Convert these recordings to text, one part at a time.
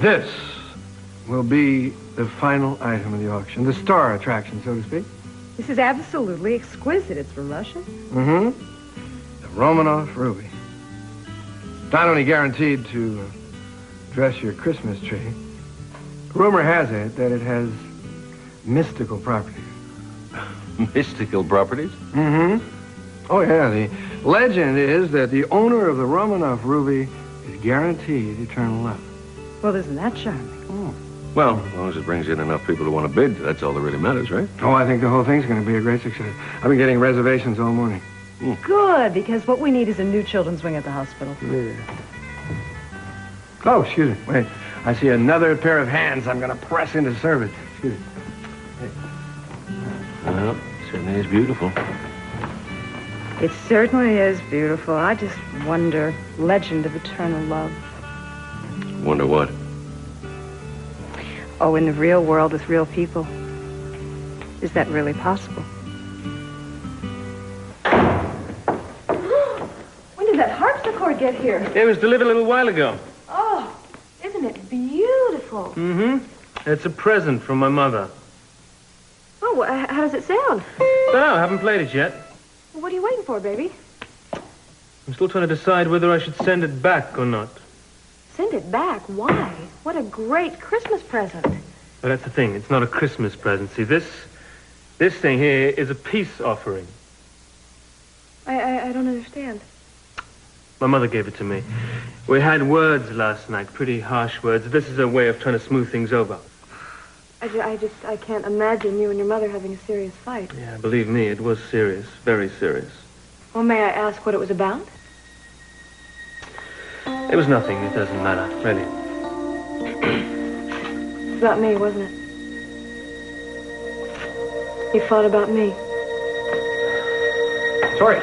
This will be the final item of the auction, the star attraction, so to speak. This is absolutely exquisite. It's from Russia. Mm-hmm. The Romanov ruby. Not only guaranteed to dress your Christmas tree, rumor has it that it has mystical properties. Mystical properties? Mm-hmm. Oh, yeah, the legend is that the owner of the Romanov ruby is guaranteed eternal love. Well, isn't that charming? Well, as long as it brings in enough people to want to bid, that's all that really matters, right? Oh, I think the whole thing's going to be a great success. I've been getting reservations all morning. Good, because what we need is a new children's wing at the hospital. Yeah. Oh, excuse me. Wait. I see another pair of hands I'm going to press into service. Excuse me. Hey. Well, certainly is beautiful. It certainly is beautiful. I just wonder, legend of eternal love. Wonder what? Oh, in the real world with real people. Is that really possible? When did that harpsichord get here? It was delivered a little while ago. Oh, isn't it beautiful? Mm-hmm. It's a present from my mother. Oh, how does it sound? No, I haven't played it yet. Well, what are you waiting for, baby? I'm still trying to decide whether I should send it back or not. Send it back? Why? What a great Christmas present. But that's the thing. It's not a Christmas present. See, this thing here is a peace offering. I don't understand. My mother gave it to me. We had words last night, pretty harsh words. This is a way of trying to smooth things over. I can't imagine you and your mother having a serious fight. Yeah, believe me, it was serious. Very serious. Well, may I ask what it was about? It was nothing. It doesn't matter, really. It was about me, wasn't it? You fought about me. Sorry.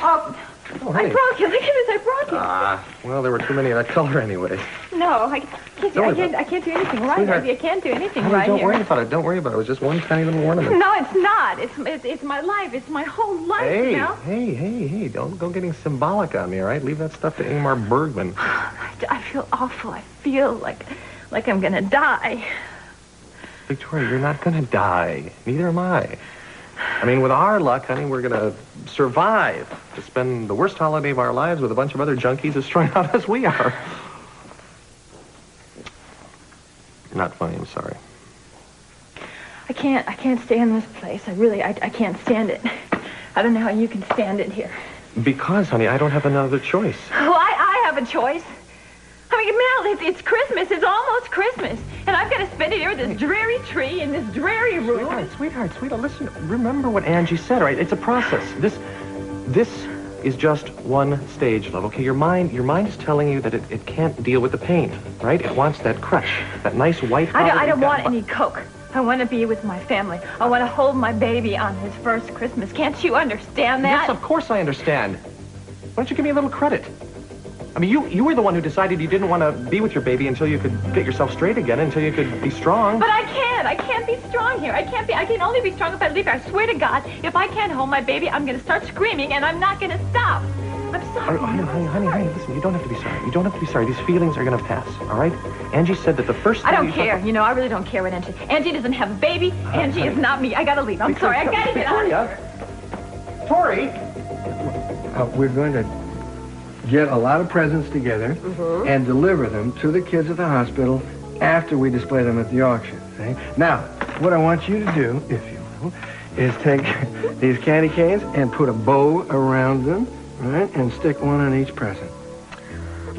Oh, honey. I broke it. Look at this. I broke it. Well, there were too many of that color anyway. No, I can't do anything right. Sweetheart. Baby. I can't do anything Honey, right don't here. worry about it. Don't worry about it. It was just one tiny little ornament. No, it's not. It's my life. It's my whole life, Hey, you know? hey, don't go getting symbolic on me, all right? Leave that stuff to Ingmar Bergman. I feel awful. I feel like I'm gonna die. Victoria, you're not gonna die. Neither am I. I mean, with our luck, honey, we're gonna survive to spend the worst holiday of our lives with a bunch of other junkies as strung out as we are. Not funny, I'm sorry. I can't stand this place. I can't stand it. I don't know how you can stand it here. Because, honey, I don't have another choice. Oh, I have a choice. I mean, Mel, it's Christmas. It's almost Christmas. And I've got to spend it here with this dreary tree in this dreary room. Sweetheart, listen. Remember what Angie said, all right? It's a process. This is just one stage, love, okay? Your mind is telling you that it can't deal with the pain, right? It wants that crush, that nice white... I don't want any Coke. I want to be with my family. I want to hold my baby on his first Christmas. Can't you understand that? Yes, of course I understand. Why don't you give me a little credit? I mean, you were the one who decided you didn't want to be with your baby until you could get yourself straight again, until you could be strong. But I can't be strong here. I can only be strong if I leave here. I swear to God, if I can't hold my baby, I'm going to start screaming, and I'm not going to stop. I'm sorry. Honey, listen, you don't have to be sorry. You don't have to be sorry. These feelings are going to pass, all right? Angie said that the first thing I don't care. You know, I really don't care what Angie... Angie doesn't have a baby. Angie is not me. I got to leave. I'm sorry. I got to get out of here. Tori! We're going to get a lot of presents together and deliver them to the kids at the hospital after we display them at the auction. See? Now, what I want you to do, if you will, is take these candy canes and put a bow around them, right, and stick one on each present.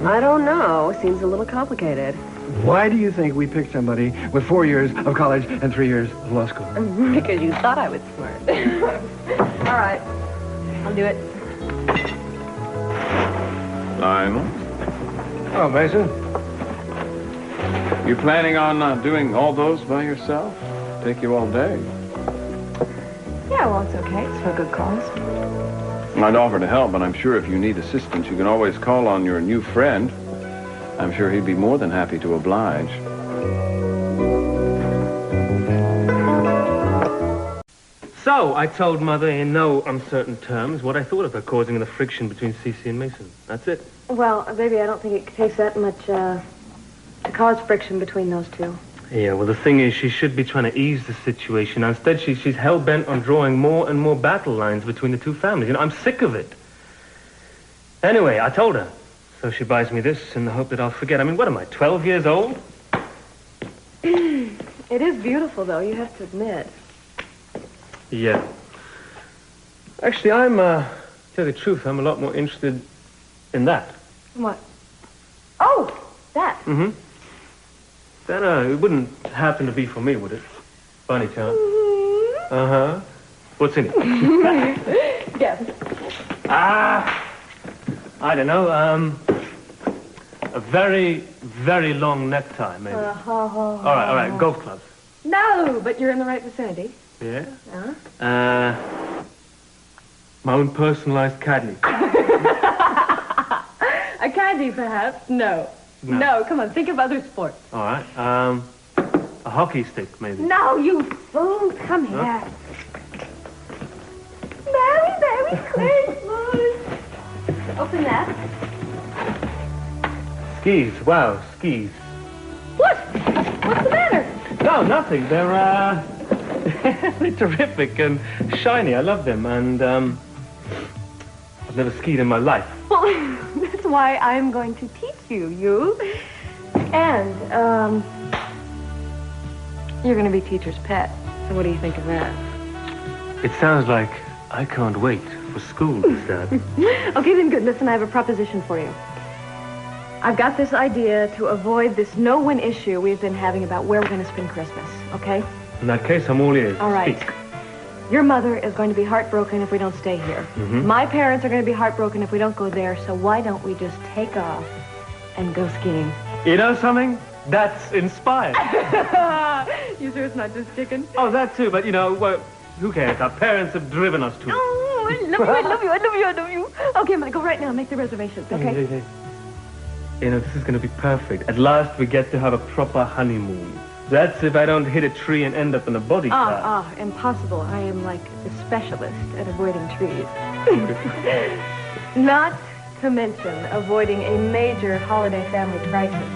I don't know. Seems a little complicated. Why do you think we picked somebody with 4 years of college and 3 years of law school? Because you thought I was smart. All right. I'll do it. Lionel? Oh, Mason. You planning on doing all those by yourself? Take you all day. Yeah, well, it's okay. It's for a good cause. I'd offer to help, but I'm sure if you need assistance, you can always call on your new friend. I'm sure he'd be more than happy to oblige. So, I told Mother in no uncertain terms what I thought of her causing the friction between Cece and Mason. That's it. Well, baby, I don't think it takes that much to cause friction between those two. Yeah, well, the thing is, she should be trying to ease the situation. Instead, she's hell-bent on drawing more and more battle lines between the two families. You know, I'm sick of it. Anyway, I told her. So she buys me this in the hope that I'll forget. I mean, what am I, 12 years old? It is beautiful, though, you have to admit. Yeah. Actually, to tell you the truth, I'm a lot more interested in that. What? Oh, that. Mm-hmm. That, it wouldn't happen to be for me, would it? Funny chance. Uh-huh. What's in it? Yes. I don't know, a very, very long necktie, maybe. All right, golf clubs. No, but you're in the right vicinity. Yeah? Uh-huh. My own personalized caddy. A caddy, perhaps? No. No, come on, think of other sports. All right, a hockey stick, maybe. No, you fool, come here. Merry Christmas. Open that. Skis, wow, skis. What? What's the matter? No, nothing. They're, they're terrific and shiny. I love them, and, I've never skied in my life. Well, that's why I'm going to teach you. And, you're going to be teacher's pet. So what do you think of that? It sounds like I can't wait for school to start. Okay, then good. Listen, I have a proposition for you. I've got this idea to avoid this no-win issue we've been having about where we're going to spend Christmas, okay? In that case, I'm all ears. All right. Speak. Your mother is going to be heartbroken if we don't stay here. Mm-hmm. My parents are going to be heartbroken if we don't go there, so why don't we just take off and go skiing? You know something? That's inspired. You sure it's not just chicken? Oh, that too, but you know, well, who cares? Our parents have driven us to it. Oh, I love you. Okay, I'm going to go right now and make the reservations, okay? Hey. You know, this is going to be perfect. At last, we get to have a proper honeymoon. That's if I don't hit a tree and end up in a body cast. Impossible. I am like a specialist at avoiding trees. Not to mention avoiding a major holiday family crisis.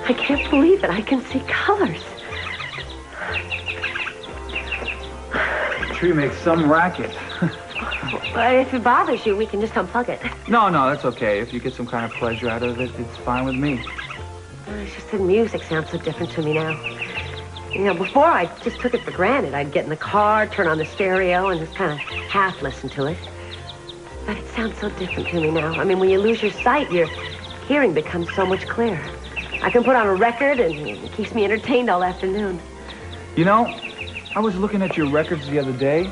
I can't believe it. I can see colors. The tree makes some racket. If it bothers you, we can just unplug it. No, that's okay. If you get some kind of pleasure out of it, it's fine with me. It's just the music sounds so different to me now. You know, before I just took it for granted. I'd get in the car, turn on the stereo, and just kind of half listen to it. But it sounds so different to me now. I mean, when you lose your sight, your hearing becomes so much clearer. I can put on a record, and it keeps me entertained all afternoon. You know, I was looking at your records the other day.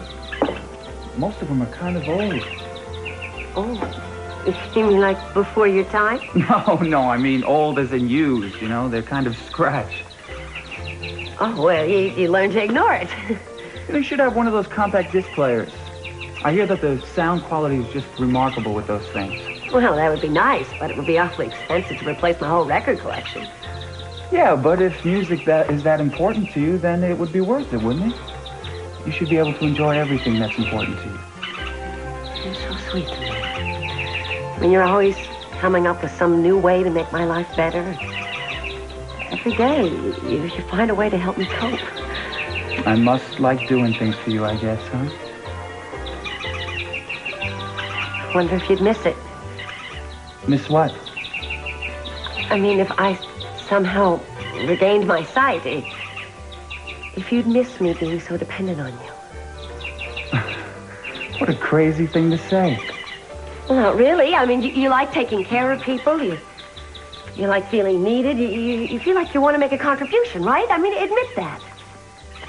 Most of them are kind of old. Oh, you mean like before your time? No, I mean old as in used, you know? They're kind of scratched. Oh, well, you learn to ignore it. You should have one of those compact disc players. I hear that the sound quality is just remarkable with those things. Well, that would be nice, but it would be awfully expensive to replace my whole record collection. Yeah, but if music is that important to you, then it would be worth it, wouldn't it? You should be able to enjoy everything that's important to you. You're so sweet to me. I mean, you're always coming up with some new way to make my life better. Every day, you find a way to help me cope. I must like doing things for you, I guess, huh? I wonder if you'd miss it. Miss what? I mean, if I somehow regained my sight, if you'd miss me being so dependent on you. What a crazy thing to say. Well, not really. I mean, you like taking care of people. You like feeling needed. You feel like you want to make a contribution, right? I mean, admit that.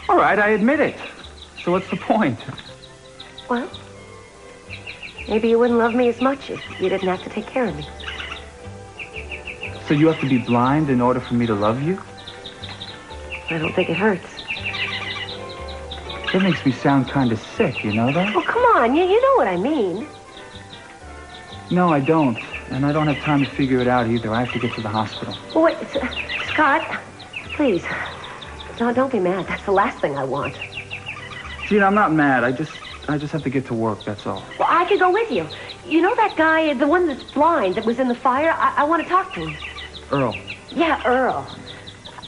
All right, I admit it. So what's the point? Well, maybe you wouldn't love me as much if you didn't have to take care of me. So you have to be blind in order for me to love you? I don't think it hurts. That makes me sound kind of sick, you know that? Oh, come on. You know what I mean. No, I don't. And I don't have time to figure it out either. I have to get to the hospital. Oh, wait, Scott, Please, don't be mad. That's the last thing I want. Gene, I'm not mad. I just have to get to work, that's all. Well, I could go with you. You know that guy, the one that's blind, that was in the fire? I want to talk to him. Earl. Yeah, Earl.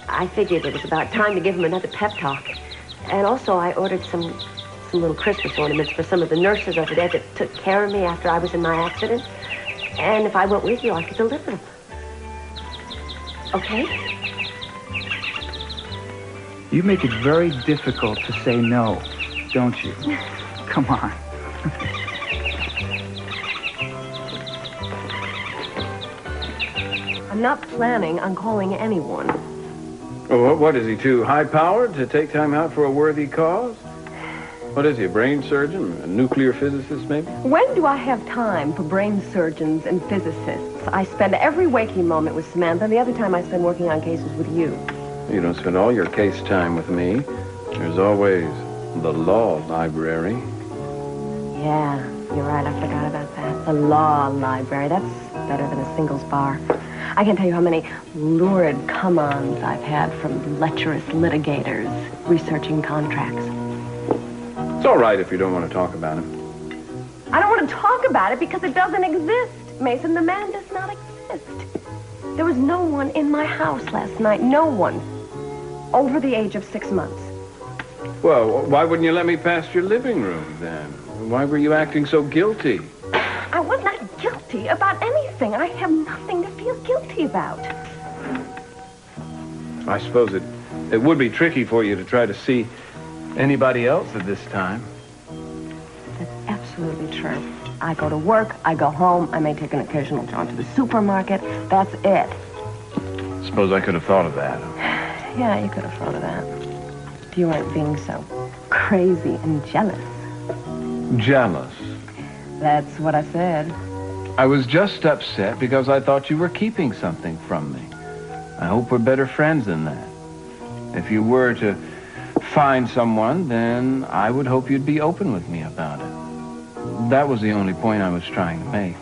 I figured it was about time to give him another pep talk. And also, I ordered some little Christmas ornaments for some of the nurses over there that took care of me after I was in my accident. And if I went with you, I could deliver them. Okay? You make it very difficult to say no, don't you? Come on. I'm not planning on calling anyone. Oh, what is he, too high-powered to take time out for a worthy cause? What is he, a brain surgeon? A nuclear physicist, maybe? When do I have time for brain surgeons and physicists? I spend every waking moment with Samantha, and the other time I spend working on cases with you. You don't spend all your case time with me. There's always the law library. Yeah, you're right. I forgot about that. The law library. That's better than a singles bar. I can't tell you how many lurid come-ons I've had from lecherous litigators researching contracts. It's all right if you don't want to talk about him. I don't want to talk about it because it doesn't exist, Mason. The man does not exist. There was no one in my house last night. No one over the age of 6 months. Well, why wouldn't you let me past your living room, then? Why were you acting so guilty? I was not guilty about anything. I have nothing to feel guilty about. I suppose it would be tricky for you to try to see anybody else at this time. That's absolutely true. I go to work, I go home, I may take an occasional jaunt to the supermarket. That's it. Suppose I could have thought of that. Yeah, you could have thought of that. If you weren't being so crazy and jealous. Jealous? That's what I said. I was just upset because I thought you were keeping something from me. I hope we're better friends than that. If you were to find someone, then I would hope you'd be open with me about it. That was the only point I was trying to make.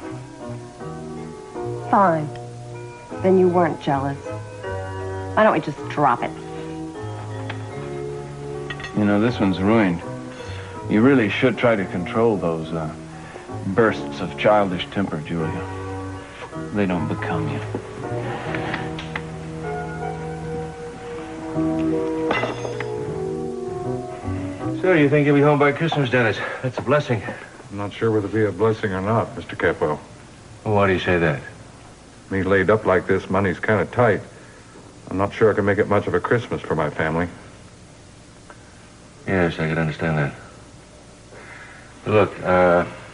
Fine. Then you weren't jealous. Why don't we just drop it? You know, this one's ruined. You really should try to control those bursts of childish temper, Julia. They don't become you. So you think you'll be home by Christmas, Dennis? That's a blessing. I'm not sure whether it'll be a blessing or not, Mr. Capwell. Well, why do you say that? Me laid up like this, money's kind of tight. I'm not sure I can make it much of a Christmas for my family. Yes, I can understand that. Look,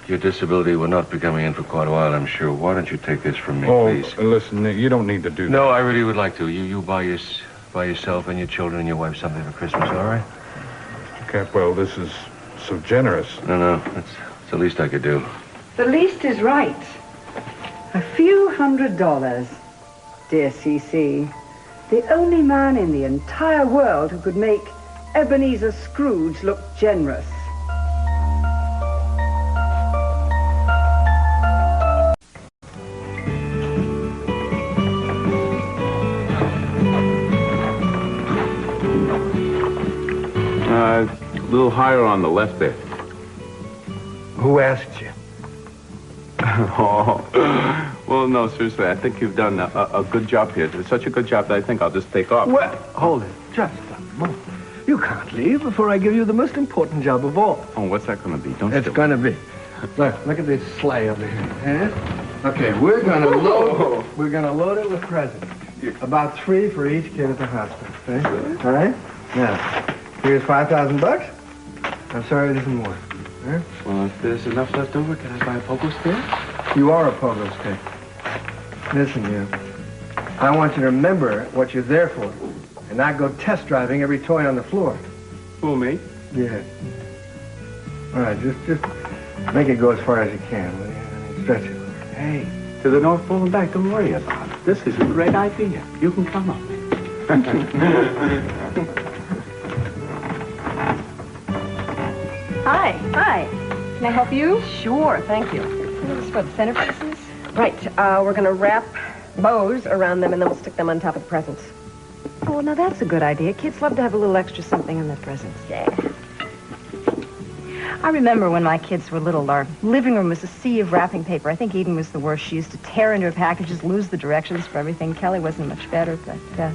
your disability will not be coming in for quite a while, I'm sure. Why don't you take this from me, please? Listen, you don't need to do that. No, I really would like to. You buy yourself and your children and your wife something for Christmas, all right? Capwell, this is so generous. No, that's the least I could do. The least is right. A few $100. Dear C.C., the only man in the entire world who could make Ebenezer Scrooge look generous. A little higher on the left there. Who asked you? Oh, well, no, seriously, I think you've done a good job here. It's such a good job that I think I'll just take off. Well, hold it. Just a moment. You can't leave before I give you the most important job of all. Oh, what's that going to be? Don't It's still- going to be. Look at this sleigh over here. Eh? Okay, we're going to load it with presents. About 3 for each kid at the hospital. Okay? All right? Now, here's $5,000. I'm sorry it isn't more. Eh? Well, if there's enough left over, can I buy a pogo stick? You are a pogo stick. Listen, you. I want you to remember what you're there for, and not go test driving every toy on the floor. Who, me? Yeah. All right, just make it go as far as you can, will you? And stretch it. Hey, to the North Pole and back, don't worry about it. This is a great idea. You can come up. Hi. Hi. Can I help you? Sure, thank you. This is for the centerpieces. Right, we're going to wrap bows around them, and then we'll stick them on top of the presents. Oh, now that's a good idea. Kids love to have a little extra something in their presents. Yeah. I remember when my kids were little, our living room was a sea of wrapping paper. I think Eden was the worst. She used to tear into her packages, lose the directions for everything. Kelly wasn't much better, but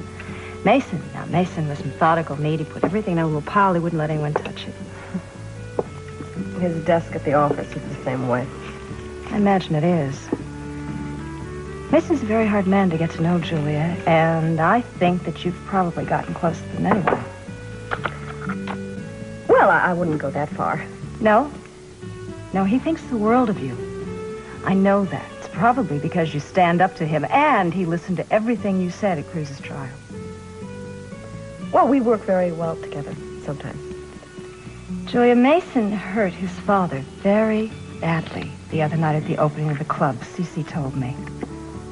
Mason was methodical, neat. He put everything in a little pile. He wouldn't let anyone touch it. His desk at the office is the same way. I imagine it is. Mason's a very hard man to get to know, Julia, and I think that you've probably gotten closer than anyone. Well, I wouldn't go that far. No? No, he thinks the world of you. I know that. It's probably because you stand up to him, and he listened to everything you said at Cruz's trial. Well, we work very well together sometimes. Julia, Mason hurt his father very badly the other night at the opening of the club. Cece told me.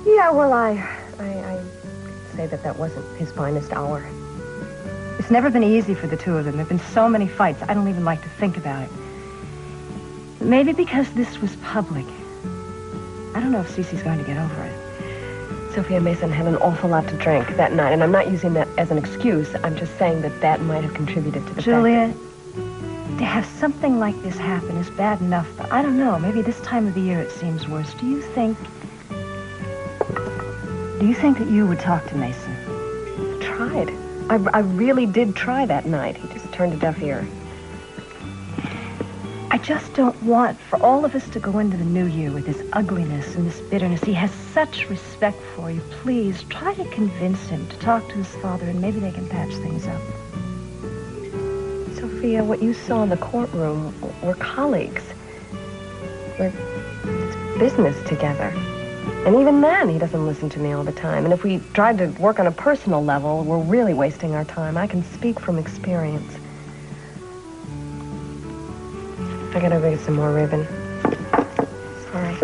Yeah, well, I say that wasn't his finest hour. It's never been easy for the two of them. There have been so many fights, I don't even like to think about it. Maybe because this was public. I don't know if Cece's going to get over it. Sophia Mason had an awful lot to drink that night, and I'm not using that as an excuse. I'm just saying that might have contributed to the Julia, to have something like this happen is bad enough, but I don't know. Maybe this time of the year it seems worse. Do you think that you would talk to Mason? I tried. I really did try that night. He just turned a deaf ear. I just don't want for all of us to go into the new year with this ugliness and this bitterness. He has such respect for you. Please, try to convince him to talk to his father, and maybe they can patch things up. Sophia, what you saw in the courtroom were colleagues. We're business together. And even then, he doesn't listen to me all the time. And if we tried to work on a personal level, we're really wasting our time. I can speak from experience. I gotta go get some more ribbon. Sorry.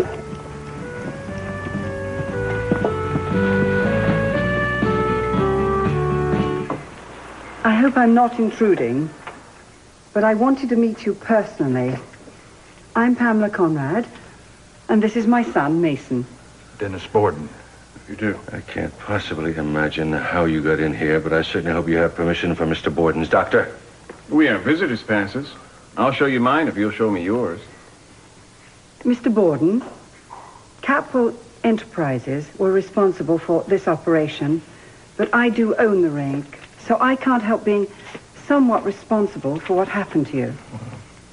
I hope I'm not intruding, but I wanted to meet you personally. I'm Pamela Conrad, and this is my son, Mason. Dennis Borden. You do? I can't possibly imagine how you got in here, but I certainly hope you have permission from Mr. Borden's doctor. We have visitor's passes. I'll show you mine if you'll show me yours. Mr. Borden, Capwell Enterprises were responsible for this operation, but I do own the rig, so I can't help being somewhat responsible for what happened to you.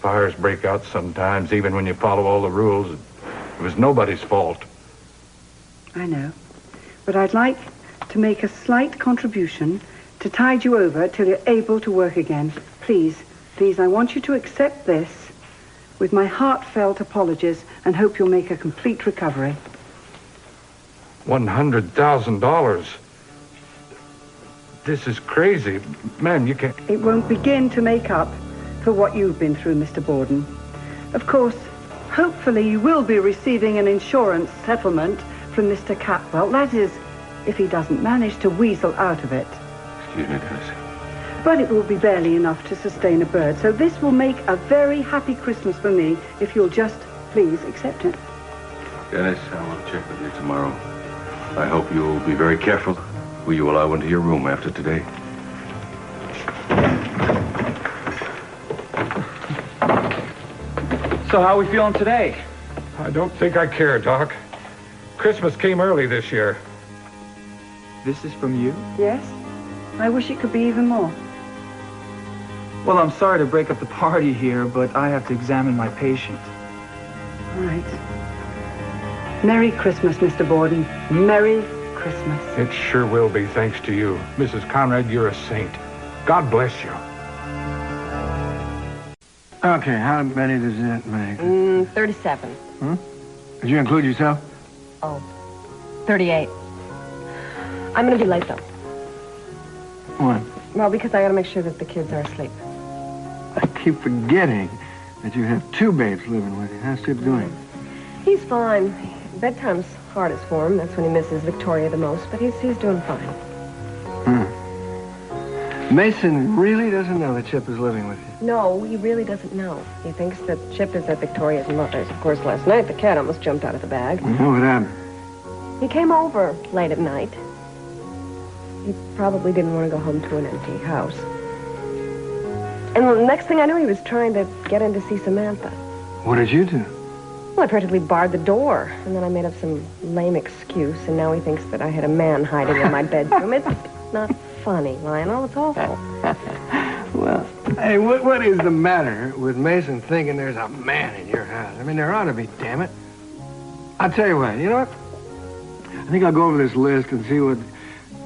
Fires break out sometimes, even when you follow all the rules. It was nobody's fault. I know, but I'd like to make a slight contribution to tide you over till you're able to work again. Please, I want you to accept this with my heartfelt apologies and hope you'll make a complete recovery. $100,000. This is crazy. Ma'am, you can't... It won't begin to make up for what you've been through, Mr. Borden. Of course, hopefully you will be receiving an insurance settlement from Mr. Capwell. That is, if he doesn't manage to weasel out of it. Excuse me, Dennis. But it will be barely enough to sustain a bird. So this will make a very happy Christmas for me if you'll just please accept it. Dennis, I will check with you tomorrow. I hope you'll be very careful who you allow into your room after today. So how are we feeling today? I don't think I care, Doc. Christmas came early this year. This is from you? Yes? I wish it could be even more. Well, I'm sorry to break up the party here, but I have to examine my patient. All right. Merry Christmas, Mr. Borden. Merry Christmas. It sure will be, thanks to you. Mrs. Conrad, you're a saint. God bless you. Okay, how many does that make? 37. Did you include yourself? Oh, 38. I'm gonna be late, though. What? Well, because I gotta make sure that the kids are asleep. I keep forgetting that you have two babes living with you. How's Chip doing? He's fine. Bedtime's hardest for him. That's when he misses Victoria the most, but he's doing fine. Mason really doesn't know that Chip is living with you. No, he really doesn't know. He thinks that Chip is at Victoria's mother's. Of course, last night the cat almost jumped out of the bag. You know what happened? He came over late at night. He probably didn't want to go home to an empty house. And the next thing I knew, he was trying to get in to see Samantha. What did you do? Well, I practically barred the door, and then I made up some lame excuse, and now he thinks that I had a man hiding in my bedroom. It's not funny, Lionel. It's awful. Well, hey, what is the matter with Mason thinking there's a man in your house? I mean, there ought to be, damn it. I'll tell you what, you know what? I think I'll go over this list and see what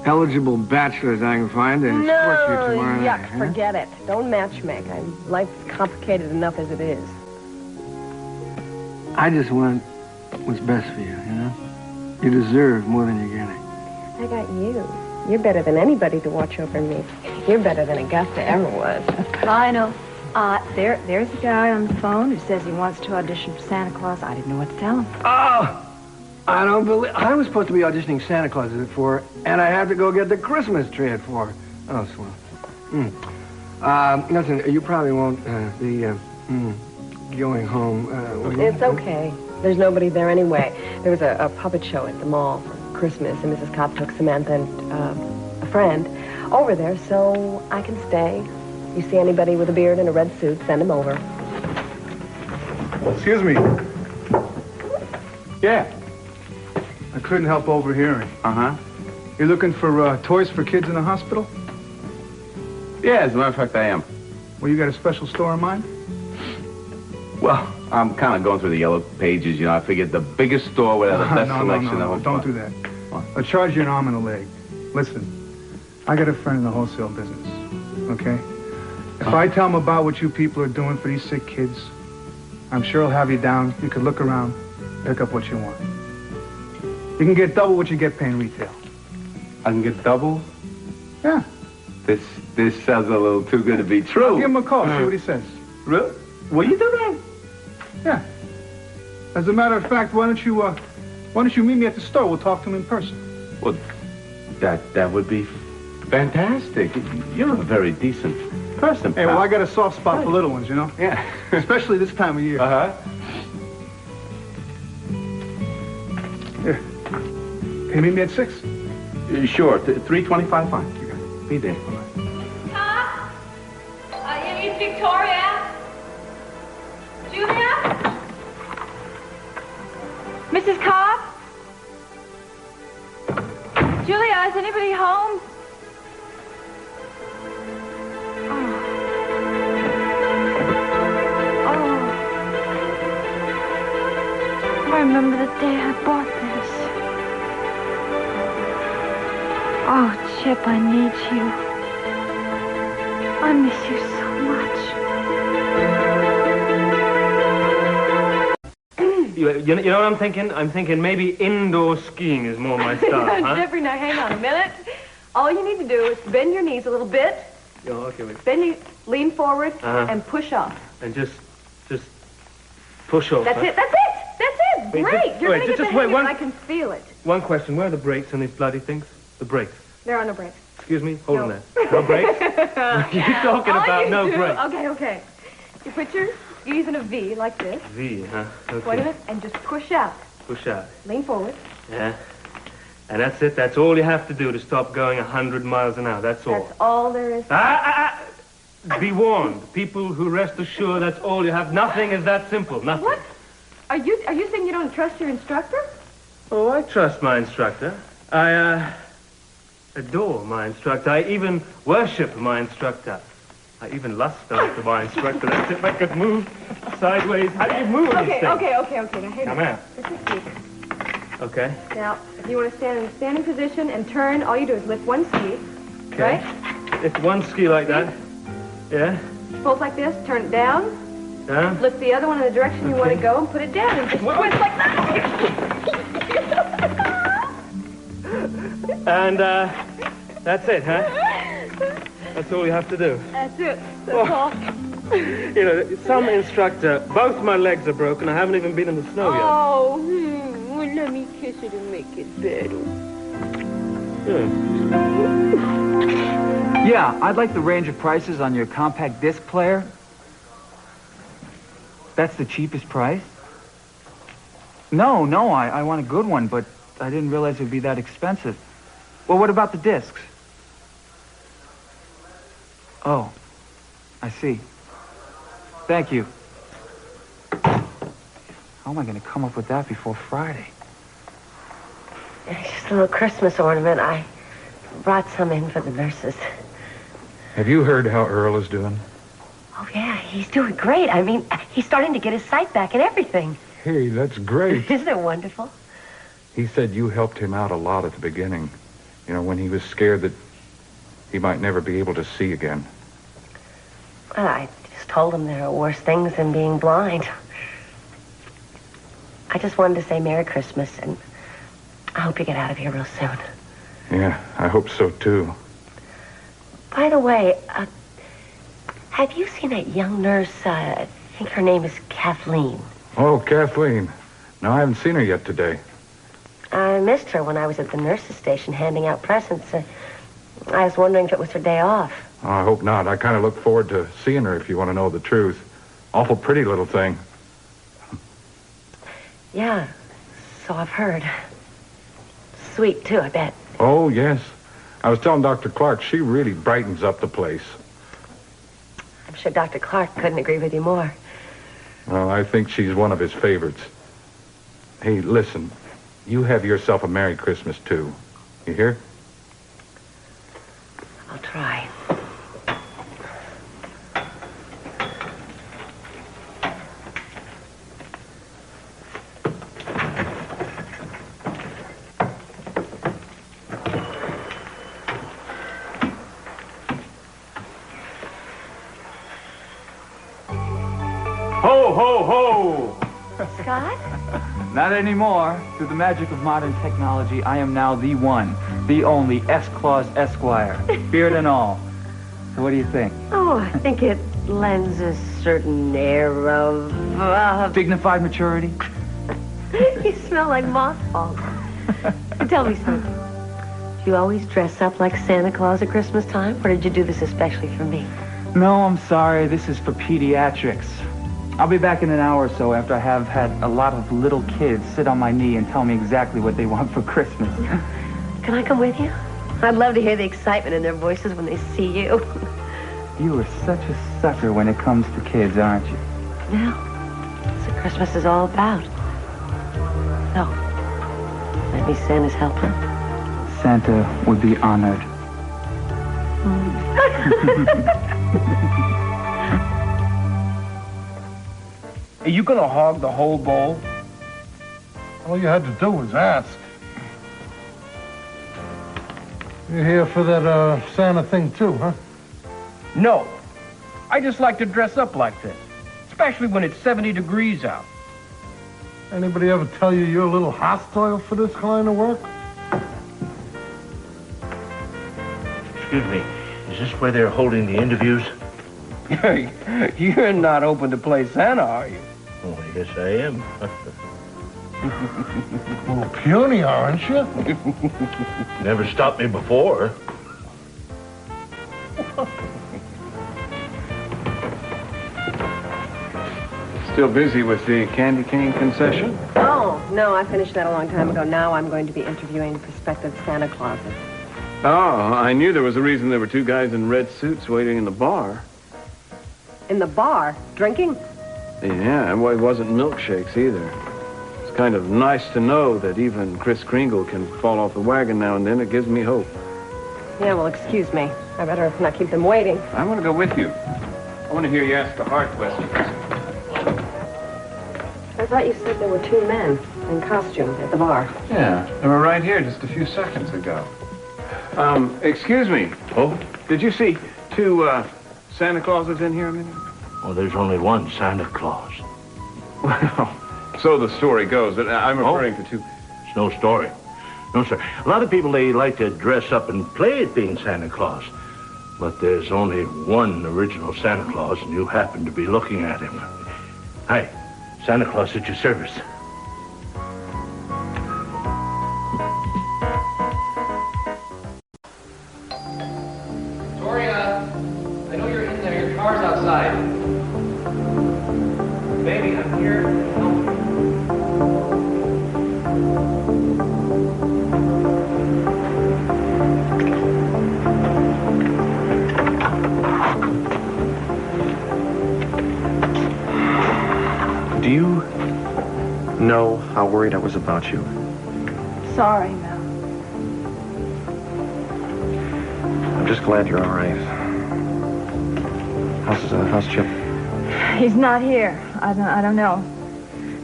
eligible bachelors I can find and escort you tomorrow night. Yuck, forget it. Don't matchmake. Life's complicated enough as it is. I just want what's best for you, you know? You deserve more than you're getting. I got you. You're better than anybody to watch over me. You're better than Augusta ever was. Lionel, there's a guy on the phone who says he wants to audition for Santa Claus. I didn't know what to tell him. Oh! I don't believe... I was supposed to be auditioning Santa Claus at 4, and I have to go get the Christmas tree at 4. Oh, swell. Listen, you probably won't be going home. It's okay. There's nobody there anyway. There was a puppet show at the mall for Christmas, and Mrs. Cobb took Samantha and a friend over there, so I can stay. You see anybody with a beard and a red suit, send him over. Excuse me. Yeah. I couldn't help overhearing. Uh-huh. You're looking for toys for kids in the hospital? Yeah, as a matter of fact, I am. Well, you got a special store in mind? Well, I'm kind of going through the yellow pages, you know. I figured the biggest store would have the best selection of them. Don't do that. What? I'll charge you an arm and a leg. Listen, I got a friend in the wholesale business, okay? If I tell him about what you people are doing for these sick kids, I'm sure he'll have you down. You can look around, pick up what you want. You can get double what you get paying retail. I can get double? Yeah. This sounds a little too good to be true. I'll give him a call, see what he says. Really? Will you do that? Yeah. As a matter of fact, why don't you meet me at the store? We'll talk to him in person. Well, that would be fantastic. You're a very decent person, Hey, well, I got a soft spot for little ones, you know? Yeah. Especially this time of year. Uh-huh. Here. Can you meet me at 6? Sure. 3:25, fine. You got it. Be there. Tom? It's Victoria. Julia? Mrs. Cobb? Julia, is anybody home? I remember the day I bought this. Oh, Chip, I need you. I miss you so much. You know what I'm thinking? I'm thinking maybe indoor skiing is more my style, huh? Jeffrey, now hang on a minute. All you need to do is bend your knees a little bit. Oh, okay, wait. Then you lean forward and push off. And just push off. That's it. That's it. That's it. Wait, Great. You're going to get the hang of it. I can feel it. One question. Where are the brakes on these bloody things? The brakes. There are no brakes. Excuse me? Hold on there. No brakes? You're talking about no brakes. Okay. You put your skis in a V like this. V, huh? Okay. Wait a minute, and just push out. Push out. Lean forward. Yeah. And that's it. That's all you have to do to stop going 100 miles an hour. That's all. That's all there is. Be warned. People who rest assured that's all you have. Nothing is that simple. Nothing. What? Are you saying you don't trust your instructor? Oh, I trust my instructor. I adore my instructor. I even worship my instructor. I even lust after my instructor. That's if I could move sideways. How do you move these things? Okay. Now, hey, Come here. This is deep. Okay. Now, if you want to stand in a standing position and turn, all you do is lift one ski. Okay. Right? It's one ski like that. Yeah. Pulse like this, turn it down. Yeah. Flip the other one in the direction you want to go and put it down and just twist like that. And that's it, huh? That's all you have to do. That's it. That's all. You know, some instructor, both my legs are broken. I haven't even been in the snow yet. Oh, well, let me kiss it and make it better. Yeah, I'd like the range of prices on your compact disc player. That's the cheapest price? No, I want a good one, but I didn't realize it would be that expensive. Well, what about the discs? Oh, I see. Thank you. How am I going to come up with that before Friday? It's just a little Christmas ornament. I brought some in for the nurses. Have you heard how Earl is doing? Oh, yeah, he's doing great. I mean, he's starting to get his sight back and everything. Hey, that's great. Isn't it wonderful? He said you helped him out a lot at the beginning. You know, when he was scared that he might never be able to see again. Well, I just told him there are worse things than being blind. I just wanted to say Merry Christmas, and I hope you get out of here real soon. Yeah, I hope so, too. By the way, have you seen that young nurse? I think her name is Kathleen. Oh, Kathleen. No, I haven't seen her yet today. I missed her when I was at the nurse's station handing out presents. I was wondering if it was her day off. Oh, I hope not. I kind of look forward to seeing her, if you want to know the truth. Awful pretty little thing. Yeah, so I've heard. Sweet, too, I bet. Oh, yes. I was telling Dr. Clark, she really brightens up the place. I'm sure Dr. Clark couldn't agree with you more. Well, I think she's one of his favorites. Hey, listen. You have yourself a Merry Christmas, too. You hear? I'll try. Ho, ho, ho! Scott? Not anymore. Through the magic of modern technology, I am now the one, the only S-Claus Esquire, beard and all. So what do you think? Oh, I think it lends a certain air of... Dignified maturity? You smell like mothballs. Tell me something. Do you always dress up like Santa Claus at Christmas time, or did you do this especially for me? No, I'm sorry. This is for pediatrics. I'll be back in an hour or so after I have had a lot of little kids sit on my knee and tell me exactly what they want for Christmas. Can I come with you? I'd love to hear the excitement in their voices when they see you. You are such a sucker when it comes to kids, aren't you? Yeah, that's what Christmas is all about. So, let me Santa's helper. Santa would be honored. Are you gonna hog the whole bowl? All you had to do was ask. You're here for that Santa thing too, huh? No. I just like to dress up like this, especially when it's 70 degrees out. Anybody ever tell you you're a little hostile for this kind of work? Excuse me, is this where they're holding the interviews? You're not open to play Santa, are you? Oh, yes, I am. A little puny, aren't you? Never stopped me before. Still busy with the candy cane concession? Oh, no, I finished that a long time ago. Now I'm going to be interviewing prospective Santa Clauses. Oh, I knew there was a reason there were two guys in red suits waiting in the bar. In the bar? Drinking? Yeah, and it wasn't milkshakes either. It's kind of nice to know that even Kris Kringle can fall off the wagon now and then. It gives me hope. Yeah, well, excuse me. I better not keep them waiting. I want to go with you. I want to hear you ask the hard questions. I thought you said there were two men in costume at the bar. Yeah, they were right here just a few seconds ago. Excuse me. Oh? Did you see two Santa Clauses in here a minute ago? Well, there's only one Santa Claus. Well, so the story goes, but I'm referring to two. It's no story. No, sir. A lot of people, they like to dress up and play at being Santa Claus. But there's only one original Santa Claus, and you happen to be looking at him. Hi, Santa Claus at your service. Victoria, I know you're in there. Your car's outside. Baby, I'm here to help you. know how worried I was about you. Sorry, Mel. I'm just glad you're all right. How's Chip? He's not here. I don't know.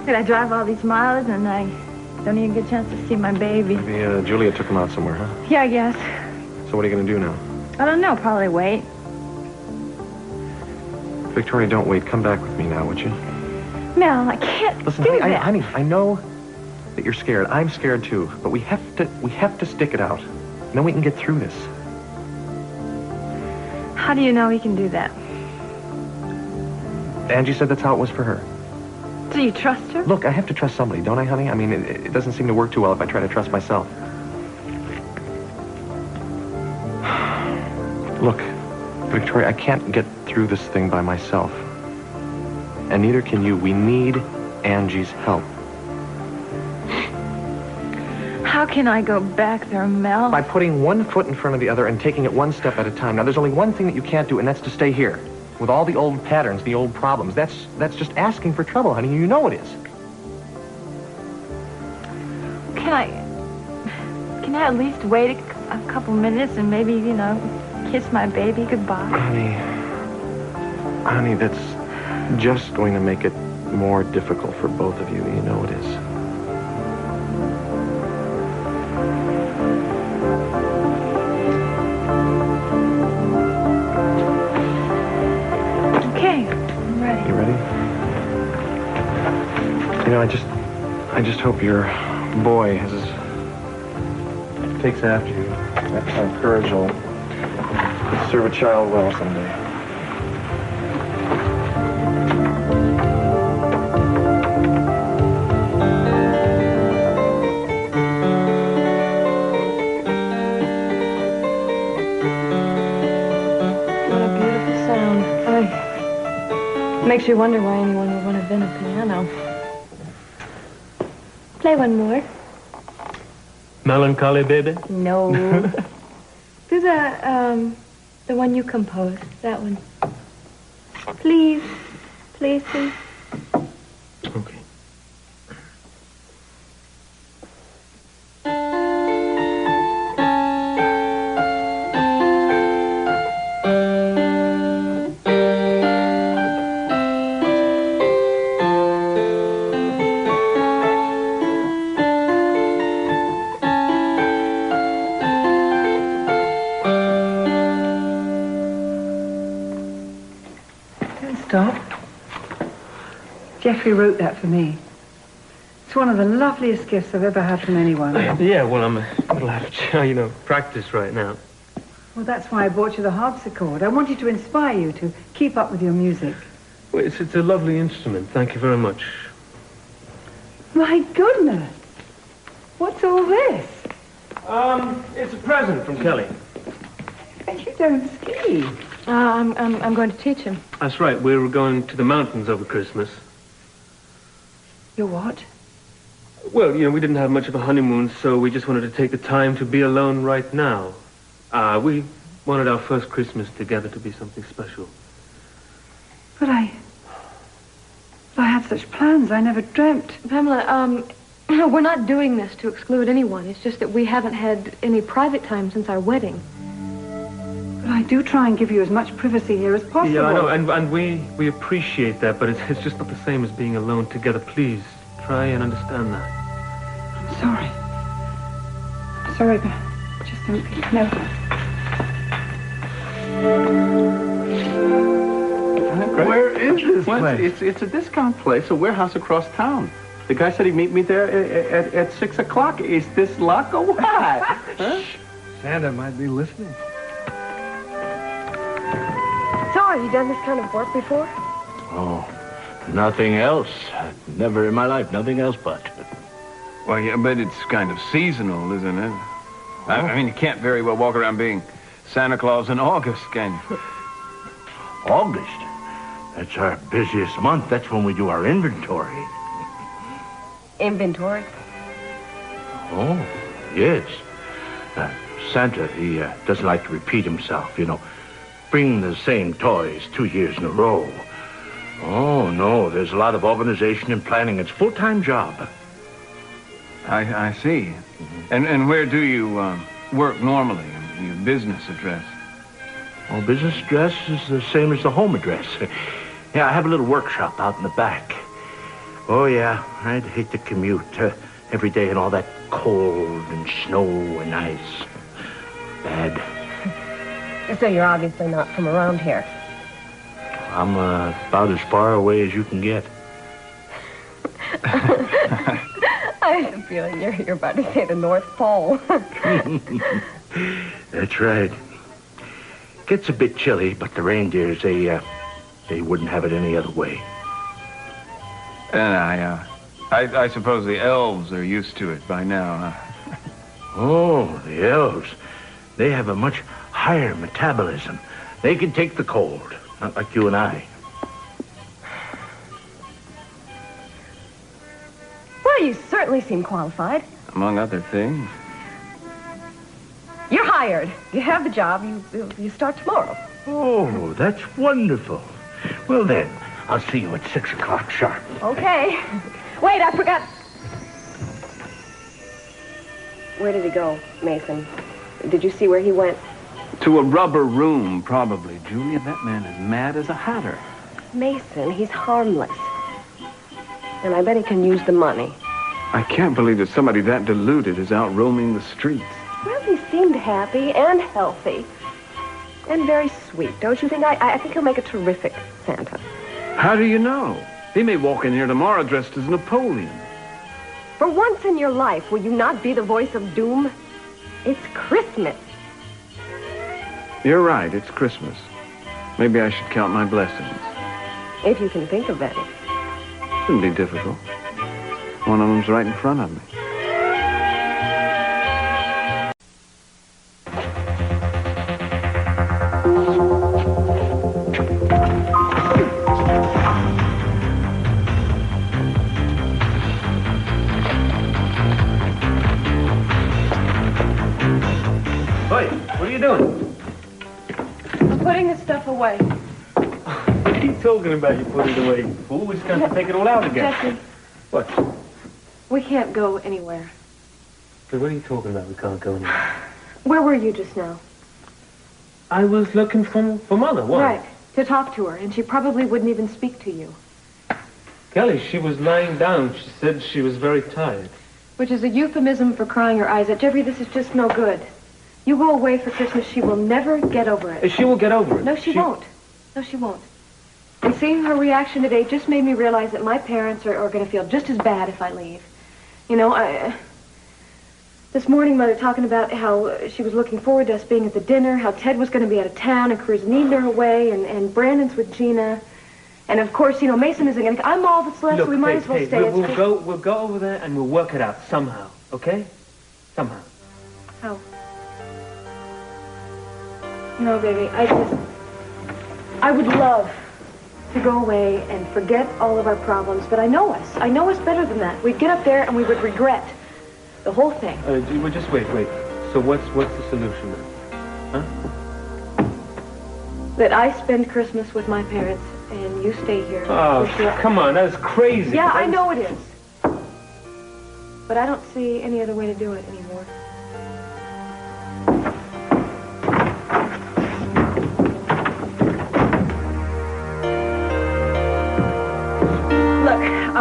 Did I drive all these miles and I don't even get a chance to see my baby? Maybe Julia took him out somewhere, huh? Yeah, I guess. So what are you going to do now? I don't know. Probably wait. Victoria, don't wait. Come back with me now, would you? Mel, I can't Listen, do honey, that. honey, I know that you're scared. I'm scared too. But we have to stick it out. And then we can get through this. How do you know he can do that? Angie said that's how it was for her. Do you trust her? Look, I have to trust somebody, don't I, honey? I mean, it doesn't seem to work too well if I try to trust myself. Look, Victoria, I can't get through this thing by myself. And neither can you. We need Angie's help. How can I go back there, Mel? By putting one foot in front of the other and taking it one step at a time. Now, there's only one thing that you can't do, and that's to stay here. With all the old patterns, the old problems. That's just asking for trouble, honey. You know it is. Can I at least wait a couple minutes and maybe, you know, kiss my baby goodbye? Honey, that's just going to make it more difficult for both of you. You know it is. You ready? You know, I just hope your boy takes after you. That kind of courage will serve a child well someday. What a beautiful sound. Makes you wonder why anyone would want to invent a piano. Play one more. Melancholy, baby? No. Do the one you composed. That one. Please. Please, please. Okay. Stop. Jeffrey wrote that for me. It's one of the loveliest gifts I've ever had from anyone. Yeah, well, I'm a little out of, practice right now. Well, that's why I bought you the harpsichord. I wanted to inspire you to keep up with your music. Well, it's a lovely instrument. Thank you very much. My goodness. What's all this? It's a present from Kelly. But you don't ski. I'm going to teach him. That's right. We're going to the mountains over Christmas. You're what? Well, we didn't have much of a honeymoon, so we just wanted to take the time to be alone right now. We wanted our first Christmas together to be something special. But I had such plans. I never dreamt. Pamela, we're not doing this to exclude anyone. It's just that we haven't had any private time since our wedding. But I do try and give you as much privacy here as possible. Yeah, I know, and we appreciate that, but it's just not the same as being alone together. Please, try and understand that. I'm sorry. I'm sorry, but I just don't think... No. Where is this place? It's a discount place, a warehouse across town. The guy said he'd meet me there at 6 o'clock. Is this luck or what? Huh? Santa might be listening. So, have you done this kind of work before? Oh, nothing else. Never in my life, nothing else but. Well, yeah, but it's kind of seasonal, isn't it? I mean, you can't very well walk around being Santa Claus in August, can you? August? That's our busiest month. That's when we do our inventory. Inventory? Oh, yes. Santa, he doesn't like to repeat himself, Bring the same toys 2 years in a row. Oh, no, there's a lot of organization and planning. It's a full-time job. I see. And where do you work normally? Your business address? Well, business address is the same as the home address. Yeah, I have a little workshop out in the back. Oh, yeah, I'd hate to commute every day in all that cold and snow and ice. Bad. So you're obviously not from around here. I'm about as far away as you can get. I have a feeling you're about to say the North Pole. That's right. Gets a bit chilly, but the reindeers, they wouldn't have it any other way. And I suppose the elves are used to it by now, huh? Oh, the elves. They have a much higher metabolism. They can take the cold, not like you and I. Well, you certainly seem qualified. Among other things. You're hired. You have the job. You start tomorrow. Oh, that's wonderful. Well, then, I'll see you at 6 o'clock sharp. Okay. Wait, I forgot. Where did he go, Mason? Did you see where he went? To a rubber room, probably. Julia, that man is mad as a hatter. Mason, he's harmless. And I bet he can use the money. I can't believe that somebody that deluded is out roaming the streets. Well, he seemed happy and healthy. And very sweet, don't you think? I think he'll make a terrific Santa. How do you know? He may walk in here tomorrow dressed as Napoleon. For once in your life, will you not be the voice of doom? It's Christmas. You're right, it's Christmas. Maybe I should count my blessings. If you can think of any. Shouldn't be difficult. One of them's right in front of me. What are you doing? I'm putting the stuff away. What are you talking about, you put it away? Fool, we're just going to take it all out again. Jesse, What? we can't go anywhere. What are you talking about? We can't go anywhere. Where were you just now? I was looking for Mother. Why? Right, to talk to her, and she probably wouldn't even speak to you. Kelly, she was lying down. She said she was very tired. Which is a euphemism for crying her eyes out. Jeffrey, this is just no good. You go away for Christmas, she will never get over it. She will get over it. No, she won't. No, she won't. And seeing her reaction today just made me realize that my parents are going to feel just as bad if I leave. You know, this morning, Mother talking about how she was looking forward to us being at the dinner, how Ted was going to be out of town, and Cruz needing her away, and Brandon's with Gina. And, of course, you know, Mason isn't going to... I'm all that's left, Look, so we might as well stay. We'll go over there and we'll work it out somehow, okay? Somehow. How? No, baby, I would love to go away and forget all of our problems, but I know us. I know us better than that. We'd get up there and we would regret the whole thing. Just wait. So what's the solution then? Huh? That I spend Christmas with my parents and you stay here. Oh, come on, that's crazy. Yeah, I know it is. But I don't see any other way to do it anymore.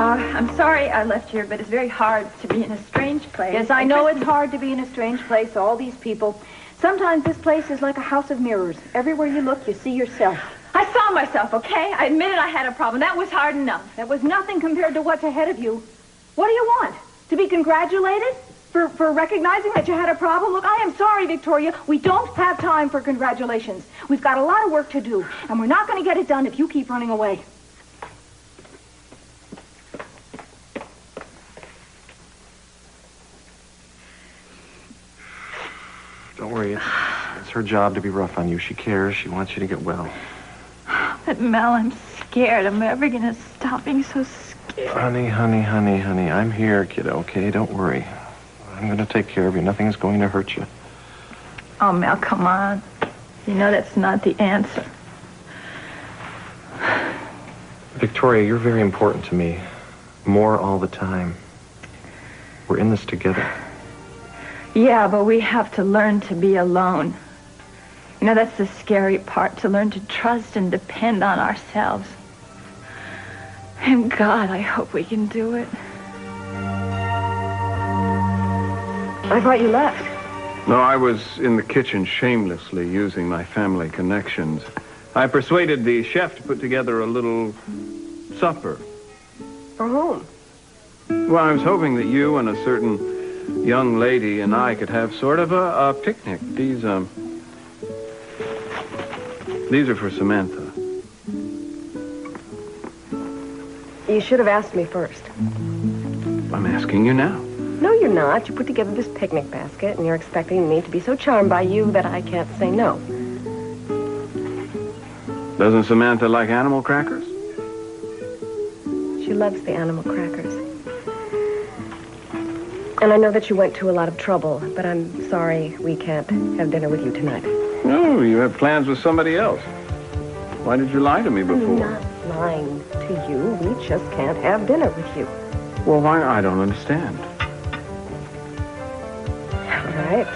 I'm sorry I left here, but it's very hard to be in a strange place. Yes, I know it's hard to be in a strange place, all these people. Sometimes this place is like a house of mirrors. Everywhere you look, you see yourself. I saw myself, okay? I admitted I had a problem. That was hard enough. That was nothing compared to what's ahead of you. What do you want? To be congratulated? For recognizing that you had a problem? Look, I am sorry, Victoria. We don't have time for congratulations. We've got a lot of work to do, and we're not going to get it done if you keep running away. Don't worry. It's her job to be rough on you. She cares. She wants you to get well. But Mel, I'm scared. I'm never going to stop being so scared. Honey. I'm here, kiddo, okay? Don't worry. I'm going to take care of you. Nothing's going to hurt you. Oh, Mel, come on. You know that's not the answer. Victoria, you're very important to me. More all the time. We're in this together. Yeah, but we have to learn to be alone. You know, that's the scary part, to learn to trust and depend on ourselves. And God, I hope we can do it. I thought you left. No, I was in the kitchen shamelessly using my family connections. I persuaded the chef to put together a little supper. For whom? Well, I was hoping that you and a certain young lady and I could have sort of a picnic. These are for Samantha. You should have asked me first. I'm asking you now. No, you're not. You put together this picnic basket, and you're expecting me to be so charmed by you that I can't say no. Doesn't Samantha like animal crackers? She loves the animal crackers. And I know that you went to a lot of trouble, but I'm sorry we can't have dinner with you tonight. No, you have plans with somebody else. Why did you lie to me before? I'm not lying to you. We just can't have dinner with you. Well, why? I don't understand. All right.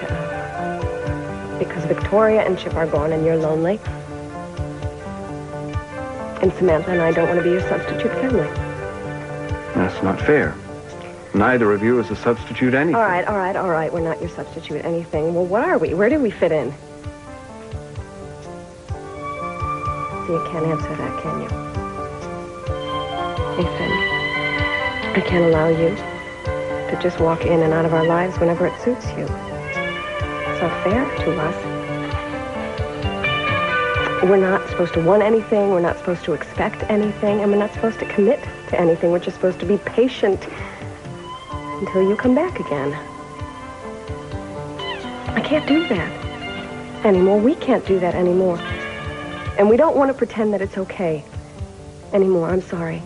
Because Victoria and Chip are gone and you're lonely. And Samantha and I don't want to be your substitute family. That's not fair. Neither of you is a substitute anything. All right. We're not your substitute anything. Well, what are we? Where do we fit in? So you can't answer that, can you? Nathan, I can't allow you to just walk in and out of our lives whenever it suits you. It's not fair to us. We're not supposed to want anything, we're not supposed to expect anything, and we're not supposed to commit to anything. We're just supposed to be patient until you come back again. I can't do that anymore. We can't do that anymore. And we don't want to pretend that it's okay anymore. I'm sorry.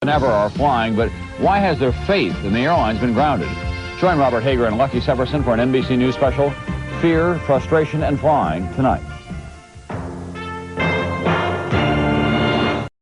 Never are flying, but why has their faith in the airlines been grounded? Join Robert Hager and Lucky Severson for an NBC News special, Fear, Frustration, and Flying, tonight.